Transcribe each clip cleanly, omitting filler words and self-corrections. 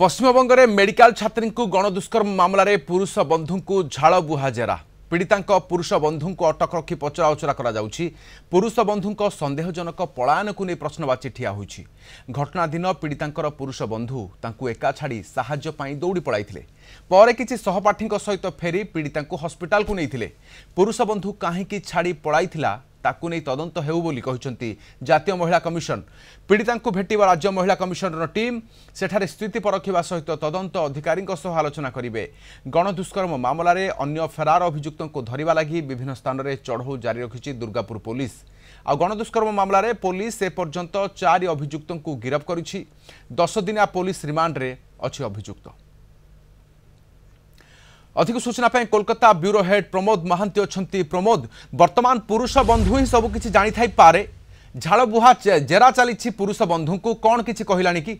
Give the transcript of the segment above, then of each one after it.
पश्चिमबंग में मेडिकल छात्री को गणदुष्कर्म मामलें पुरुष बंधु को झाड़ बुहा जेरा पीड़िता पुरुष बंधु को अटक रखी पचराउचरा पुरुष बंधु सन्देहजनक पलायन को नहीं प्रश्नवाची ठिया होईछि। घटना दिन पीड़िता पुरुष बंधु तांकु एका छाड़ी साहाय्य पाई दौड़ी पड़ाइथिले। पर किछि सहपाठी सहित फेरी पीड़िता हस्पिटाल को नहीं पुरुष बंधु कहीं छाड़ी पड़ाइथिला ताकु नहीं तदंत हेउ बोली कहिसंती जातीय महिला कमिशन। पीड़िता भेटिबा राज्य महिला कमिशनर टीम सेठारे स्थिति परखिबा सहित तदंत अधिकारी आलोचना करिवे। गणदुष्कर्म मामलें अन्य फेरार अभियुक्त को धरिबा लागि विभिन्न स्थान में चढ़ऊ जारी रखिछि दुर्गापुर पुलिस। आ गणदुष्कर्म मामलें पुलिस ए पर्यंत 4 अभियुक्त को गिरफ्त करिछि। 10 दिनिया पुलिस रिमांड रे अछि अभियुक्त। अधिक सूचना पाई कोलकाता ब्यूरो हेड प्रमोद महांती अच्छी। प्रमोद, वर्तमान पुरुष बंधु ही सब किछि जानि थाई पारे, झाड़ बुहा जेरा चली पुरुष बंधु को कौन किछि कहलानी कि?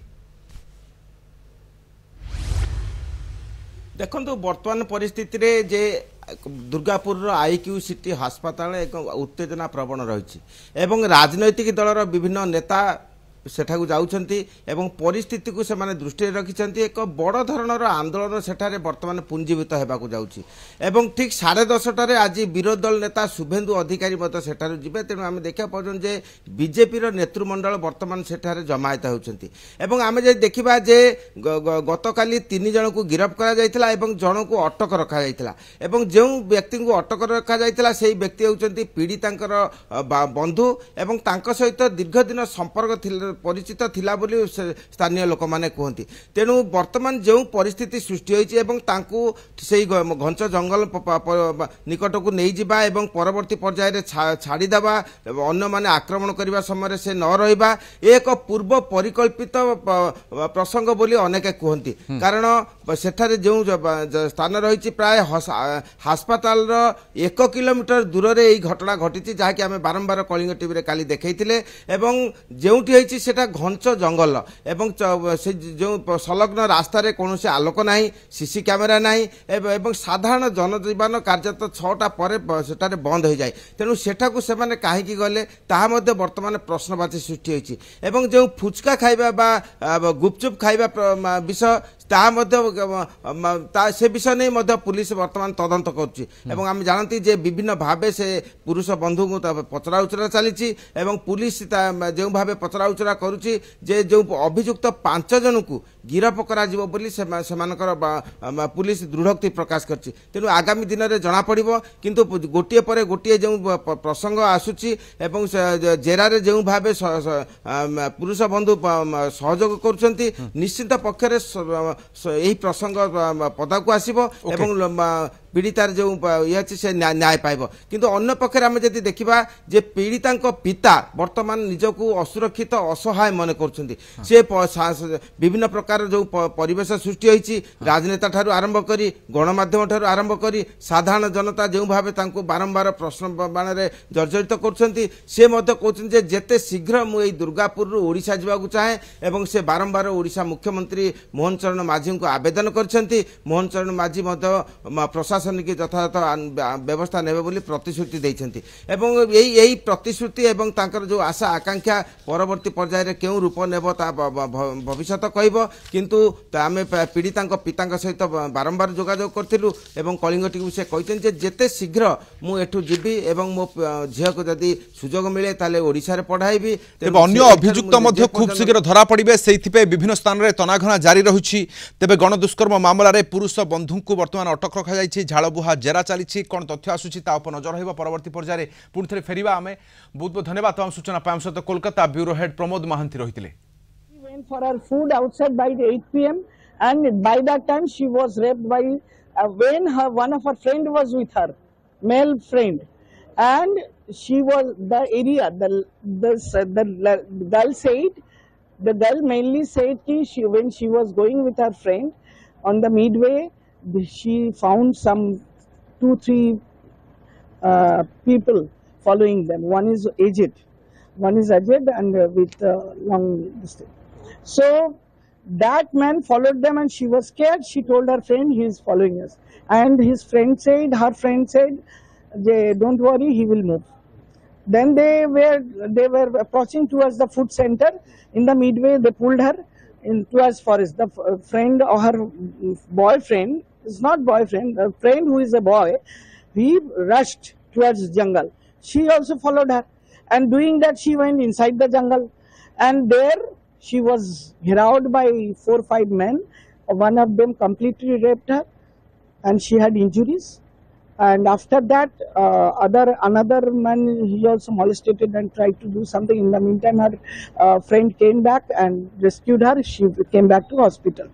देखो वर्तमान परिस्थिति रे जे दुर्गापुर आईक्यू सिटी अस्पताल एक उत्तेजना प्रवण रही एवं राजनैतिक दलर विभिन्न नेता सेठाकु जाउछंती एवं परिस्थिति को सेमाने दृष्टि रखिछंती। एक बड़ धरणर आंदोलन सेठारे वर्तमान पुंजीभूत हेबाकु जाउछि एवं ठीक 10:30 आज विरोधी दल नेता शुभेन्दु अधिकारी मत सेठारु जिबे। तेणु आमे देखा पाउछन जे बीजेपी रो नेतृमंडल वर्तमान सेठारे जमायत होउछंती एवं आमे जे देखिबा जे गतकाली 3 जन को गिरफ्त करा जायतिला एवं जन को अटक रखा जायतिला एवं जे व्यक्ति को अटक रखा जायतिला सेही व्यक्ति होउछंती पीड़ितांकर बंधु एवं तांक सहित दीर्घ दिन संपर्क परिचित थिला बोली स्थानीय लोक माने कहती। तेणु वर्तमान जो परिस्थिति सृष्टि होइछि एवं तांकु सेही घंच जंगल निकट को नहीं जिबा एवं परवर्ती पर्याय रे छाड़ी देबा अन्य माने आक्रमण करबा समय से न रहिबा एक पूर्व परिकल्पित प्रसंग बोली अनेक कहती। कारण सेठारे जो स्थान रही प्राय अस्पताल 1 किलोमीटर दूर रे एई घटना घटी जहाँकि आम बारंबार कलिंग टीवी रे काली देखैथिले एवं जोठी होइछि सेटा घंच जंगल एवं से जो संलग्न रास्ता रे कौन से आलोक नहीं, सीसी कैमेरा नहीं एवं साधारण जनजीवन कार्य तो 6टा पर सेटारे बंद हो जाए। तेणु सेठा को सेमाने काहेकि गले ताहा मध्ये वर्तमान प्रश्नवाची सृष्टि होइछि एवं जो फुचका खाइबा बा गुपचुप खाइबा विषय से विषय नहीं पुलिस वर्तमान तदंत करुच्ची एवं आम जानती जे विभिन्न भावे से पुरुष बंधु को पचरा उचरा चली पुलिस जो भावे पचरा उचरा करुच्ची जे जो अभियुक्त 5 जन को गिरफ्त करा जिवो बोली सेमानकर पुलिस दृढ़ोक्ति प्रकाश करछि। तेणु आगामी दिन में जना पड़िबो किंतु गोटिए पर गोटिए जो प्रसंग आसुची एवं जेरारे जो भावे पुरुष बंधु सहयोग करुछंती निश्चित पक्षरे यही प्रसंग पदा को आसीबो एवं पीड़ितार जो ये से न्याय पाइब। किंतु अन्य पक्षे आम जदि देखा जे पीड़िता पिता वर्तमान निजको असुरक्षित असहाय मन कर विभिन्न प्रकार जो परिवेश सृष्टि होती राजनेता ठारू आरंभ करी गणमाध्यम ठारू आरंभ करी साधारण जनता जो भाव बारंबार प्रश्न बाण जर्जरित कर जेते शीघ्र मुझे दुर्गापुर ओडिशा जावाक चाहे एवं से बारंबार ओडिशा मुख्यमंत्री मोहन चरण माझी को आवेदन करछंती। मोहन चरण माझी प्रशासन की यथायथ व्यवस्था नेबे बोली प्रतिश्रुति देइछंती एवं यही प्रतिश्रुति एवं तांकर जो आशा आकांक्षा परवर्ती पर्याय रे केउ रूप नेबो ता भविष्यत कहबो। किंतु आमे पीड़िता पिता सहित बारंबार जोगाजोग करथिलु एवं कलिंग टीवी से कहते जे जेते शीघ्र मु एठु जिबी एवं मो झिया को जदी सुजोग मिले ताले ओडिसा रे पढाइबी। तेबे अन्य अभियुक्त मध्ये खूब शीघ्र धरा पड़िबे सेइथिपे विभिन्न स्थान रे तनाघना जारी रहुछि। तेबे गणदुष्कर्म मामलारे पुरुष बंधु को वर्तमान अटक रखा जाइछि, झाड़बुहा जेरा चली कौन तथ्य आसुची नजर रहिबा परवर्ती पर्याय पुणी थे फेरिबा। आमे बहुत बहुत धन्यवाद तमाम सूचना पाम सहित कोलकाता ब्यूरो हेड प्रमोद महांती रहिथिले। For her food outside by 8 p.m. and by that time she was raped by when one of her friend was with her, male friend, and she was the area the girl said the girl mainly said ki when she was going with her friend on the midway she found some 2-3 people following them. One is aged and with long distance. So that man followed them and she was scared. She told her friend he is following us, and her friend said don't worry, he will move. Then they were approaching towards the food center. In the midway they pulled her in towards forest. The friend or her boyfriend is not boyfriend. The friend who is a boy, he rushed towards jungle. She also followed her, and doing that she went inside the jungle, and there she was harassed by 4 or 5 men. One of them completely raped her, and she had injuries. And after that, another man, he also molested and tried to do something. In the meantime, her friend came back and rescued her. She came back to hospital.